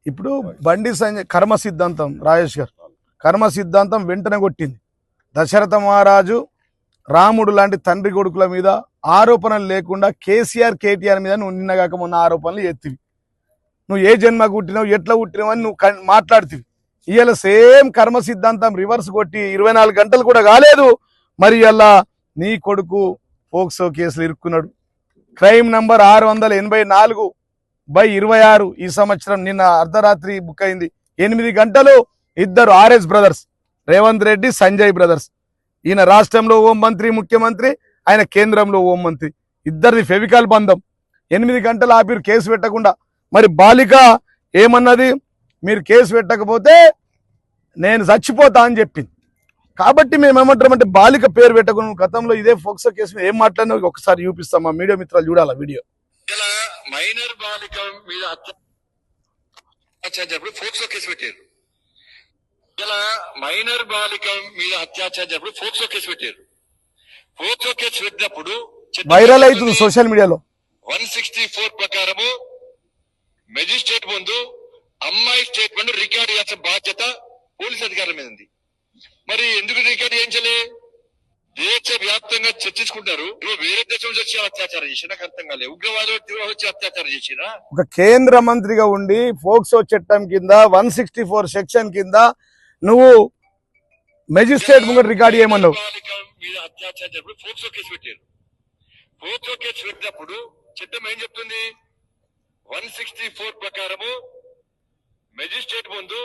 ఇప్పుడు బండి సంజయ్ కర్మ సిద్ధాంతం రాజేష్ గారు కర్మ సిద్ధాంతం వెంటనే కొట్టింది. దశరథ మహారాజు రాముడు లాంటి తండ్రి కొడుకుల మీద ఆరోపణలు లేకుండా కేసీఆర్ కేటీఆర్ మీద నువ్వు నిన్నగాక మొన్న ఆరోపణలు ఎత్తివి. నువ్వు ఏ జన్మ పుట్టినావు ఎట్లా పుట్టినావు అని నువ్వు మాట్లాడుతీవి. ఇవాళ సేమ్ కర్మ సిద్ధాంతం రివర్స్ కొట్టి 24 గంటలు కూడా కాలేదు, మరి ఇలా నీ కొడుకు పోక్సో కేసులు ఇరుక్కున్నాడు. క్రైమ్ నంబర్ 684/26 ఈ సంవత్సరం నిన్న అర్ధరాత్రి బుక్ అయింది. 8 గంటలు ఇద్దరు RS brothers, Revanth Reddy Sanjay brothers. ఈయన రాష్ట్రంలో హోం మంత్రి ముఖ్యమంత్రి, ఆయన కేంద్రంలో హోం మంత్రి, ఇద్దరిది ఫెవికాల్ బంధం. 8 గంటలు ఆపిరు కేసు పెట్టకుండా. మరి బాలిక ఏమన్నది, మీరు కేసు పెట్టకపోతే నేను చచ్చిపోతా అని చెప్పింది. కాబట్టి మేము ఏమంటామంటే బాలిక పేరు పెట్టకుండా గతంలో ఇదే ఫోక్సో కేసు మీద ఏం మాట్లాడినా ఒకసారి చూపిస్తాం, మా మీడియా మిత్రాలు చూడాలా వీడియో. మైనర్ బాలిక మీద అత్యాచారం ఫోక్సో కేసు పెట్టారు. ఇలా మైనర్ బాలిక మీద అత్యాచారం ఫోక్సో కేసు పెట్టారు. ఫోక్సో కేసు పెట్టినప్పుడు వైరల్ అవుతుంది సోషల్ మీడియాలో. 164 ప్రకారము మెజిస్ట్రేట్ ముందు అమ్మాయి స్టేట్మెంట్ రికార్డు చేసే బాధ్యత పోలీస్ అధికారుల మీద ఉంది. మరి ఎందుకు రికార్డు చేయించలే? దేశ వ్యాప్తంగా చర్చించుకుంటారు. వేరే దేశం నుంచి వచ్చి అత్యాచారం చేసి నాకు అర్థం కాలేదు. ఉగ్రవాదులు వచ్చి అత్యాచారం చేసినా? ఒక కేంద్ర మంత్రిగా ఉండి ఫోక్సో చట్టం కింద 164 సెక్షన్ కింద నువ్వు మెజిస్ట్రేట్ ముందు రికార్డు చేయమన్నావు. మీద అత్యాచారం ఫోక్సో కేసు పెట్టారు. ఫోక్సో కేసు పెట్టినప్పుడు చట్టం ఏం చెప్తుంది? 164 ప్రకారము మెజిస్ట్రేట్ ముందు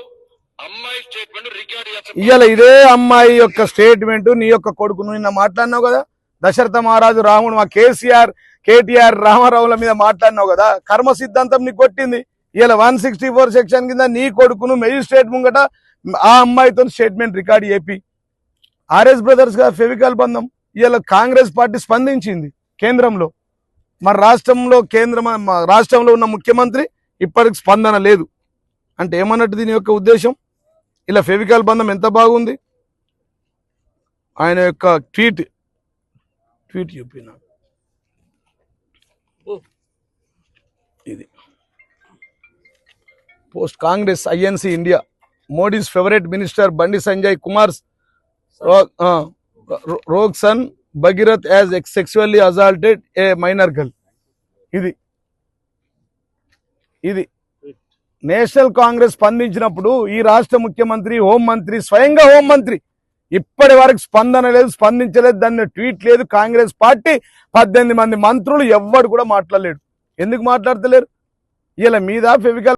అమ్మాయి స్టేట్మెంట్ రికార్డు చేస్తా. ఇవాళ ఇదే అమ్మాయి యొక్క స్టేట్మెంట్ నీ యొక్క కొడుకు నిన్న మాట్లాడినావు కదా, దశరథ మహారాజు రాముడు మా కేటీఆర్ రామారావుల మీద మాట్లాడినావు కదా. కర్మ సిద్ధాంతం నీకు కొట్టింది. ఇవాళ 164 సెక్షన్ కింద నీ కొడుకును మెజిస్ట్రేట్ ముంగట ఆ అమ్మాయితో స్టేట్మెంట్ రికార్డు చేపి ఆర్ఎస్ బ్రదర్స్ గా ఫెవికల్ బంధం. ఇవాళ కాంగ్రెస్ పార్టీ స్పందించింది కేంద్రంలో. మరి రాష్ట్రంలో ఉన్న ముఖ్యమంత్రి ఇప్పటికి స్పందన లేదు అంటే ఏమన్నట్టు దీని యొక్క ఉద్దేశం? ఇలా ఫెవికల్ బంధం ఎంత బాగుంది. ఆయన యొక్క ట్వీట్ చెప్పిన ఇది post Congress INC India Modi's favourite minister Bandi Sanjay Kumar's rogue son Bhagirath has sexually assaulted a minor girl. ఇది నేషనల్ కాంగ్రెస్ స్పందించినప్పుడు ఈ రాష్ట్ర ముఖ్యమంత్రి హోంమంత్రి స్వయంగా హోంమంత్రి ఇప్పటి వరకు స్పందన లేదు, స్పందించలేదు, దాన్ని ట్వీట్ లేదు. కాంగ్రెస్ పార్టీ 18 మంది మంత్రులు ఎవ్వడు కూడా మాట్లాడలేడు. ఎందుకు మాట్లాడతలేరు? ఇలా మీద ఫెవికల్